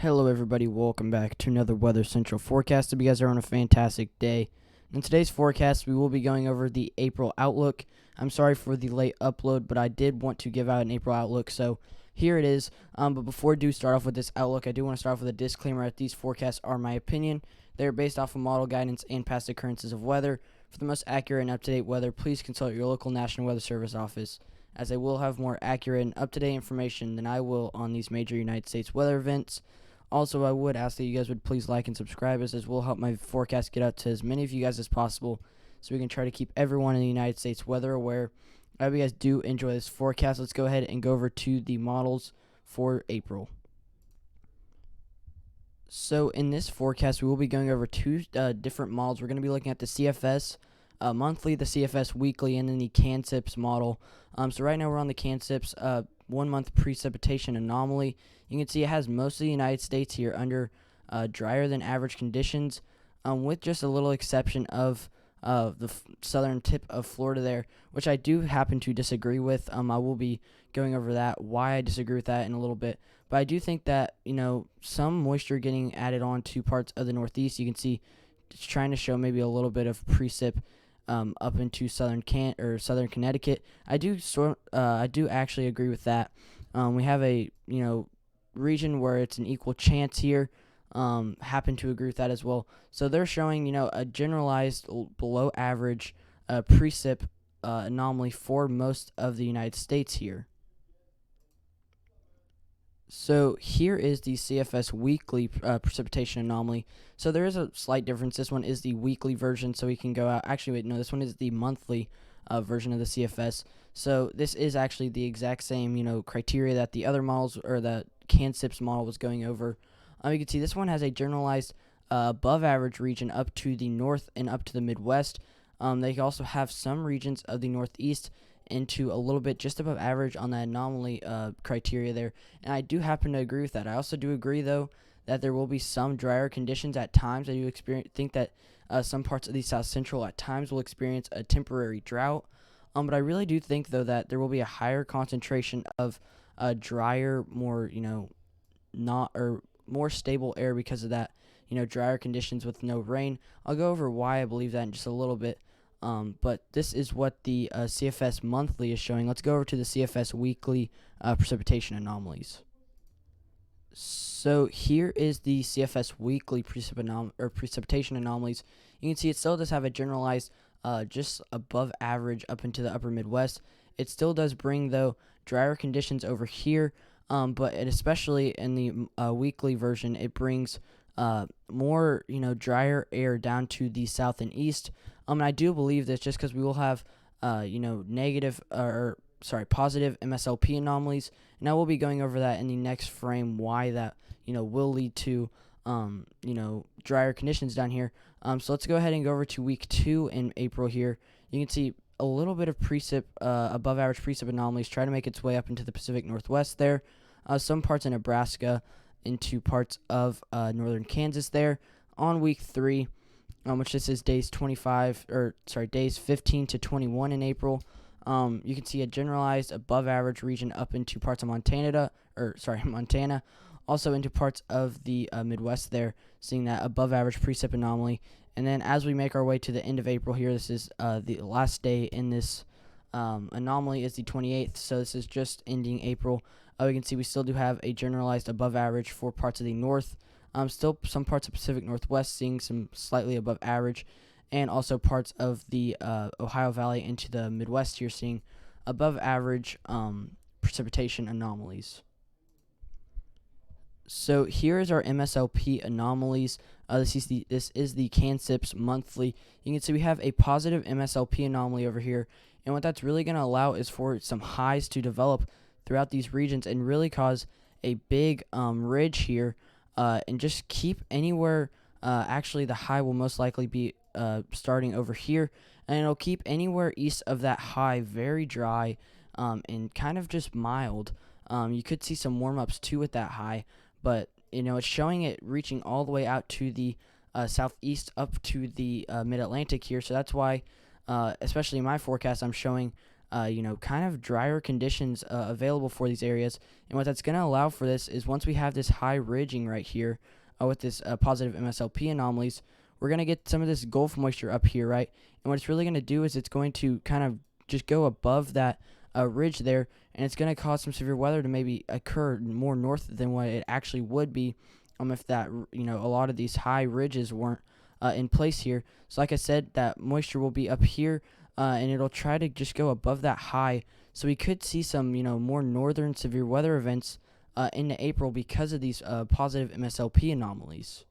Hello everybody, welcome back to another Weather Central forecast. Hope you guys are on a fantastic day. In today's forecast, we will be going over the April outlook. I'm sorry for the late upload, but I did want to give out an April outlook, so here it is. But before I do start off with this outlook, I do want to start off with a disclaimer that these forecasts are my opinion. They are based off of model guidance and past occurrences of weather. For the most accurate and up-to-date weather, please consult your local National Weather Service office, as they will have more accurate and up-to-date information than I will on these major United States weather events. Also, I would ask that you guys would please like and subscribe, as this will help my forecast get out to as many of you guys as possible, so we can try to keep everyone in the United States weather aware. I hope you guys do enjoy this forecast. Let's go ahead and go over to the models for April. So in this forecast, we will be going over two different models. We're going to be looking at the CFS monthly, the CFS weekly, and then the CANSIPS model. So right now we're on the CANSIPS 1 month precipitation anomaly. You can see it has most of the United States here under drier than average conditions, with just a little exception of the southern tip of Florida there, which I do happen to disagree with. I will be going over that, why I disagree with that in a little bit. But I do think that, some moisture getting added on to parts of the Northeast. You can see it's trying to show maybe a little bit of precip up into southern Connecticut. I do actually agree with that. We have a region where it's an equal chance here. Happen to agree with that as well. So they're showing a generalized below average precip anomaly for most of the United States here. So here is the CFS weekly precipitation anomaly. So there is a slight difference. This one is the weekly version, so we can go out. Actually, wait, no, this one is the monthly version of the CFS. So this is actually the exact same, criteria that the other models, or the CANSIPS model, was going over. You can see this one has a generalized above average region up to the north and up to the Midwest. They also have some regions of the Northeast into a little bit just above average on that anomaly criteria there, and I do happen to agree with that. I also do agree, though, that there will be some drier conditions at times. I do think that some parts of the South Central at times will experience a temporary drought, but I really do think, though, that there will be a higher concentration of drier, more more stable air because of that, drier conditions with no rain. I'll go over why I believe that in just a little bit. But this is what the CFS monthly is showing. Let's go over to the CFS weekly precipitation anomalies. So here is the CFS weekly precipitation anomalies. You can see it still does have a generalized just above average up into the upper Midwest. It still does bring, though, drier conditions over here, but especially in the weekly version, it brings more drier air down to the south and east. And I do believe this just because we will have positive MSLP anomalies, and I will be going over that in the next frame, why that will lead to drier conditions down here. So let's go ahead and go over to week 2 in April here. You can see a little bit of above average precip anomalies try to make its way up into the Pacific Northwest there. Some parts of Nebraska, into parts of northern Kansas there on week 3, which this is days 15 to 21 in April. You can see a generalized above average region up into parts of Montana, also into parts of the Midwest there, seeing that above average precip anomaly. And then as we make our way to the end of April here, this is the last day in this anomaly is the 28th, so this is just ending April. We can see we still do have a generalized above average for parts of the north. Still some parts of Pacific Northwest seeing some slightly above average, and also parts of the Ohio Valley into the Midwest here seeing above average precipitation anomalies. So here is our MSLP anomalies. This is the CANSIPS monthly. You can see we have a positive MSLP anomaly over here, and what that's really going to allow is for some highs to develop throughout these regions and really cause a big ridge here, and just keep anywhere. Actually, the high will most likely be starting over here, and it'll keep anywhere east of that high very dry and kind of just mild. You could see some warm-ups too with that high, but it's showing it reaching all the way out to the southeast up to the mid-Atlantic here. So that's why, especially in my forecast, I'm showing kind of drier conditions available for these areas. And what that's going to allow for this is once we have this high ridging right here with this positive MSLP anomalies, we're going to get some of this Gulf moisture up here, right? And what it's really going to do is it's going to kind of just go above that ridge there, and it's going to cause some severe weather to maybe occur more north than what it actually would be if that, a lot of these high ridges weren't in place here. So like I said, that moisture will be up here, and it'll try to just go above that high. So we could see some, more northern severe weather events into April because of these positive MSLP anomalies.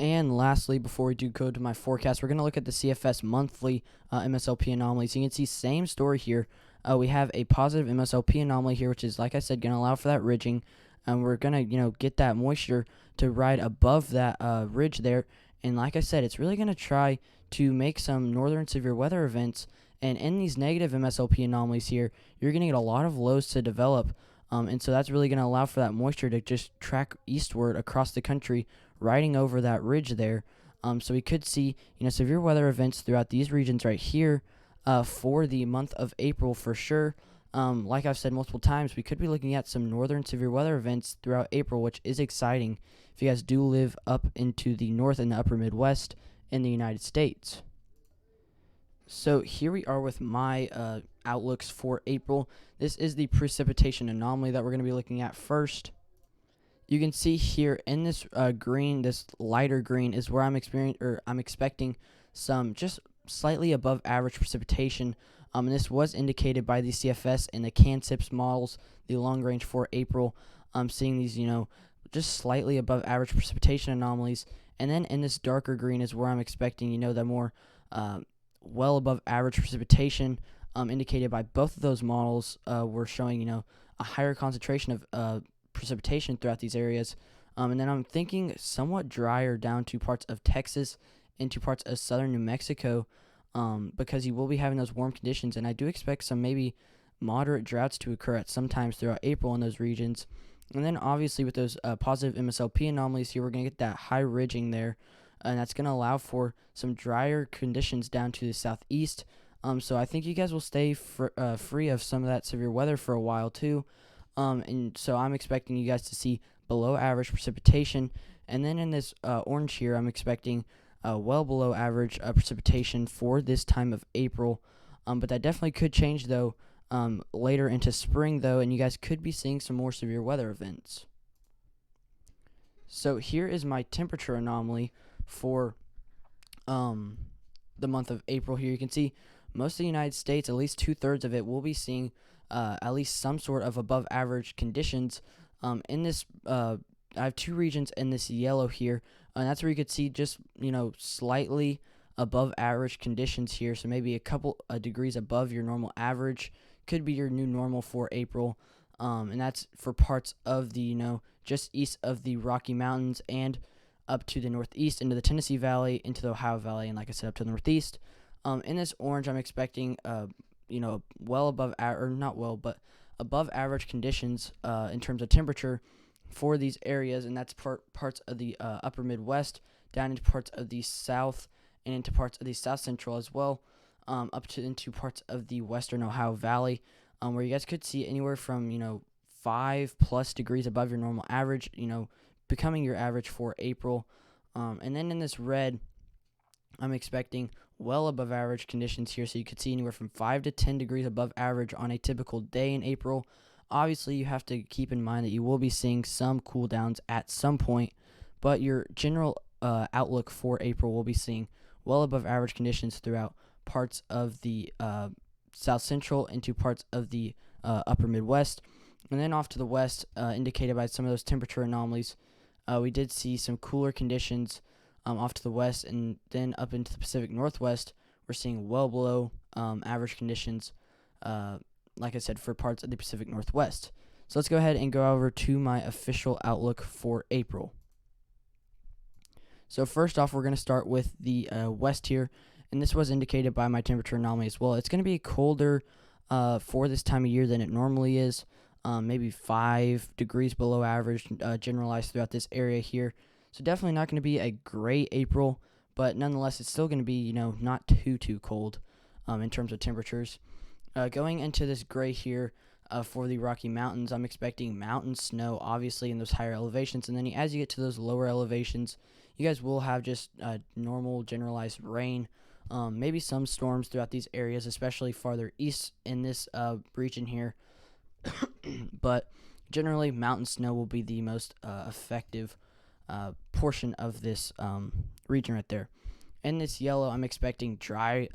And lastly, before we do go to my forecast, we're going to look at the CFS monthly MSLP anomalies. You can see same story here. We have a positive MSLP anomaly here, which is, like I said, going to allow for that ridging. And we're going to, get that moisture to ride above that ridge there. And like I said, it's really going to try to make some northern severe weather events. And in these negative MSLP anomalies here, you're going to get a lot of lows to develop. And so that's really going to allow for that moisture to just track eastward across the country, riding over that ridge there. So we could see, severe weather events throughout these regions right here for the month of April for sure. Like I've said multiple times, we could be looking at some northern severe weather events throughout April, which is exciting if you guys do live up into the north and the upper Midwest in the United States. So here we are with my outlooks for April. This is the precipitation anomaly that we're going to be looking at first. You can see here in this green, this lighter green, is where I'm expecting some just slightly above average precipitation. And this was indicated by the CFS and the CANSIPS models, the long range for April. Seeing these, just slightly above average precipitation anomalies. And then in this darker green is where I'm expecting, the more well above average precipitation, indicated by both of those models. Were showing, a higher concentration of precipitation throughout these areas. And then I'm thinking somewhat drier down to parts of Texas into parts of southern New Mexico, because you will be having those warm conditions, and I do expect some maybe moderate droughts to occur at some times throughout April in those regions. And then obviously with those positive MSLP anomalies here, we're going to get that high ridging there, and that's going to allow for some drier conditions down to the southeast. So I think you guys will stay free of some of that severe weather for a while too. And so I'm expecting you guys to see below average precipitation. And then in this orange here, I'm expecting well below average precipitation for this time of April. But that definitely could change, though, later into spring, though, and you guys could be seeing some more severe weather events. So here is my temperature anomaly for the month of April here. You can see most of the United States, at least 2/3 of it, will be seeing at least some sort of above average conditions. In this, I have two regions in this yellow here, and that's where you could see just, slightly above average conditions here. So maybe a couple degrees above your normal average could be your new normal for April. And that's for parts of the, just east of the Rocky Mountains and up to the northeast into the Tennessee Valley, into the Ohio Valley, and like I said, up to the northeast. In this orange, I'm expecting, well above, or not well, but above average conditions in terms of temperature for these areas, and that's parts of the upper Midwest, down into parts of the South, and into parts of the South Central as well, up to into parts of the Western Ohio Valley, where you guys could see anywhere from 5+ degrees above your normal average, becoming your average for April. And then in this red, I'm expecting well above average conditions here, so you could see anywhere from 5 to 10 degrees above average on a typical day in April. Obviously, you have to keep in mind that you will be seeing some cool downs at some point, but your general outlook for April will be seeing well above average conditions throughout parts of the South Central into parts of the upper Midwest. And then off to the west, indicated by some of those temperature anomalies, we did see some cooler conditions off to the west, and then up into the Pacific Northwest, we're seeing well below average conditions, like I said, for parts of the Pacific Northwest. So let's go ahead and go over to my official outlook for April. So first off, we're going to start with the west here, and this was indicated by my temperature anomaly as well. It's going to be colder for this time of year than it normally is, maybe 5 degrees below average generalized throughout this area here. So definitely not going to be a great April, but nonetheless, it's still going to be, not too cold. in terms of temperatures. Going into this gray here for the Rocky Mountains, I'm expecting mountain snow, obviously, in those higher elevations. And then as you get to those lower elevations, you guys will have just normal generalized rain, maybe some storms throughout these areas, especially farther east in this region here. But generally, mountain snow will be the most effective portion of this region right there. In this yellow, I'm expecting dry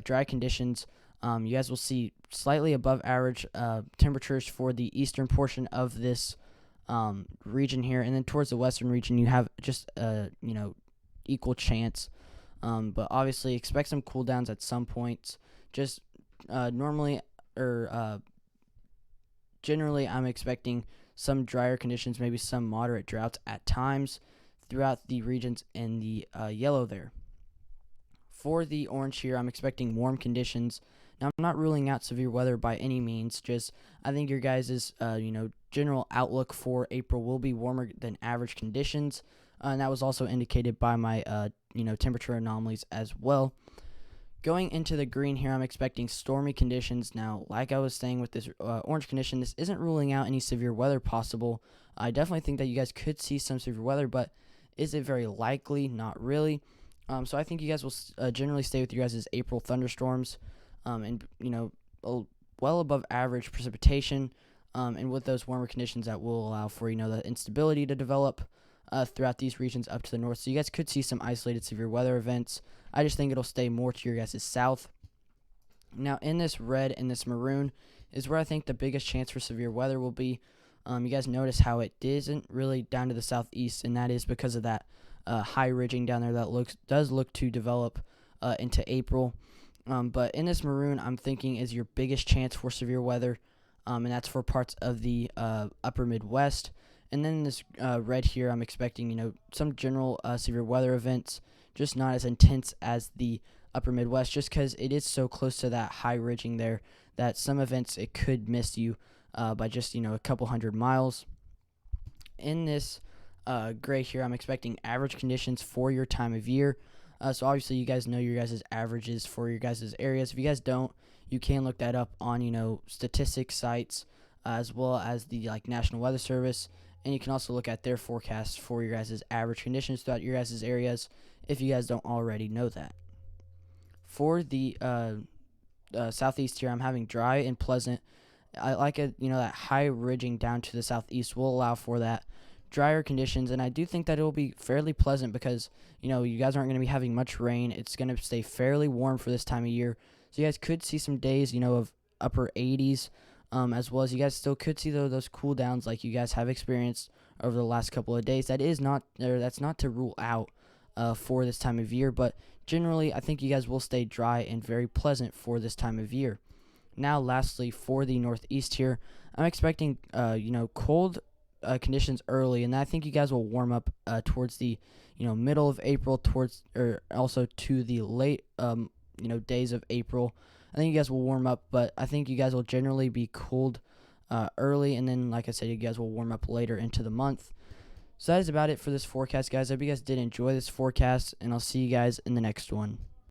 dry conditions. You guys will see slightly above average temperatures for the eastern portion of this region here, and then towards the western region, you have just equal chance. But obviously, expect some cool downs at some points. Just normally or generally, I'm expecting some drier conditions, maybe some moderate droughts at times throughout the regions in the yellow there. For the orange here, I'm expecting warm conditions. Now, I'm not ruling out severe weather by any means. Just I think your guys' general outlook for April will be warmer than average conditions, and that was also indicated by my temperature anomalies as well. Going into the green here, I'm expecting stormy conditions. Now, like I was saying with this orange condition, this isn't ruling out any severe weather possible. I definitely think that you guys could see some severe weather, but is it very likely? Not really. So I think you guys will generally stay with your guys' April thunderstorms, and well above average precipitation, and with those warmer conditions that will allow for the instability to develop throughout these regions up to the north. So you guys could see some isolated severe weather events. I just think it'll stay more to your guys' south. Now, in this red and this maroon is where I think the biggest chance for severe weather will be. You guys notice how it isn't really down to the southeast, and that is because of that high ridging down there that does look to develop into April. But in this maroon, I'm thinking is your biggest chance for severe weather, and that's for parts of the upper Midwest. And then this red here, I'm expecting some general severe weather events, just not as intense as the upper Midwest, just because it is so close to that high ridging there that some events it could miss you by just a couple hundred miles. In this gray here, I'm expecting average conditions for your time of year. So obviously you guys know your guys' averages for your guys' areas. If you guys don't, you can look that up on statistics sites as well as the National Weather Service, and you can also look at their forecasts for your guys' average conditions throughout your guys' areas if you guys don't already know that. For the southeast here, I'm having dry and pleasant. I like it, that high ridging down to the southeast will allow for that drier conditions, and I do think that it will be fairly pleasant because you guys aren't going to be having much rain. It's going to stay fairly warm for this time of year, so you guys could see some days of upper 80s, as well as you guys still could see those cool downs like you guys have experienced over the last couple of days. That's not to rule out for this time of year, but generally I think you guys will stay dry and very pleasant for this time of year. Now, lastly, for the northeast here, I'm expecting cold conditions early, and I think you guys will warm up towards the middle of April, also to the late days of April. I think you guys will warm up, but I think you guys will generally be cold early, and then like I said, you guys will warm up later into the month. So that is about it for this forecast, guys. I hope you guys did enjoy this forecast, and I'll see you guys in the next one.